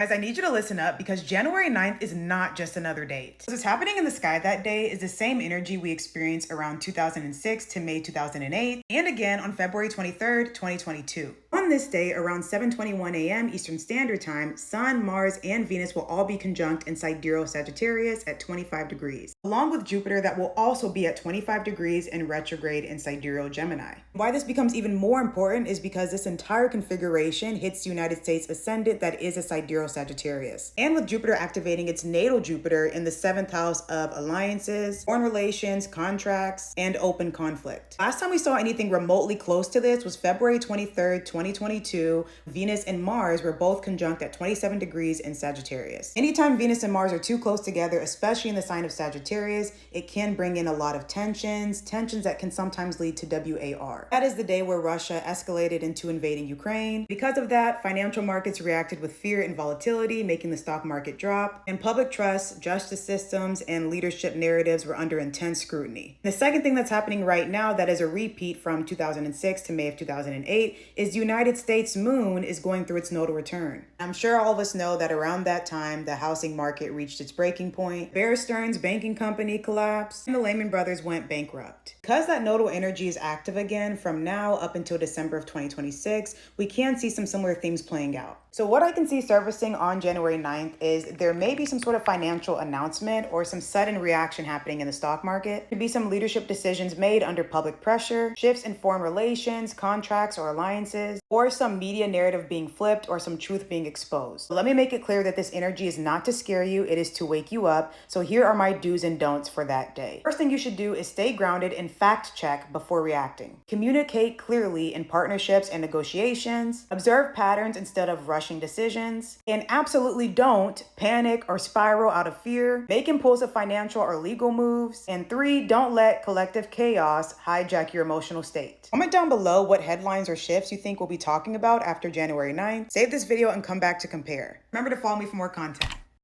Guys, I need you to listen up because January 9th is not just another date. What's happening in the sky that day is the same energy we experienced around 2006 to May 2008, and again on February 23rd, 2022. On this day, around 7:21 a.m. Eastern Standard Time, Sun, Mars, and Venus will all be conjunct in sidereal Sagittarius at 25 degrees, along with Jupiter that will also be at 25 degrees and retrograde in sidereal Gemini. Why this becomes even more important is because this entire configuration hits the United States ascendant that is a sidereal Sagittarius. And with Jupiter activating its natal Jupiter in the 7th house of alliances, foreign relations, contracts, and open conflict. Last time we saw anything remotely close to this was February 23rd, 2022. Venus and Mars were both conjunct at 27 degrees in Sagittarius. Anytime Venus and Mars are too close together, especially in the sign of Sagittarius, it can bring in a lot of tensions that can sometimes lead to WAR. That is the day where Russia escalated into invading Ukraine. Because of that, financial markets reacted with fear and volatility, making the stock market drop, and public trust, justice systems, and leadership narratives were under intense scrutiny. The second thing that's happening right now that is a repeat from 2006 to May of 2008 is the United States moon is going through its nodal return. I'm sure all of us know that around that time, the housing market reached its breaking point, Bear Stearns banking company collapsed, and the Lehman Brothers went bankrupt. Because that nodal energy is active again from now up until December of 2026, we can see some similar themes playing out. So what I can see surfacing on January 9th is there may be some sort of financial announcement or some sudden reaction happening in the stock market. Could be some leadership decisions made under public pressure, shifts in foreign relations, contracts, or alliances, or some media narrative being flipped or some truth being exposed. Let me make it clear that this energy is not to scare you, it is to wake you up. So here are my do's and don'ts for that day. First thing you should do is stay grounded and fact check before reacting. Communicate clearly in partnerships and negotiations. Observe patterns instead of rushing decisions. And absolutely don't panic or spiral out of fear. Make impulsive financial or legal moves. And 3, don't let collective chaos hijack your emotional state. Comment down below what headlines or shifts you think we'll be talking about after January 9th. Save this video and come back to compare. Remember to follow me for more content.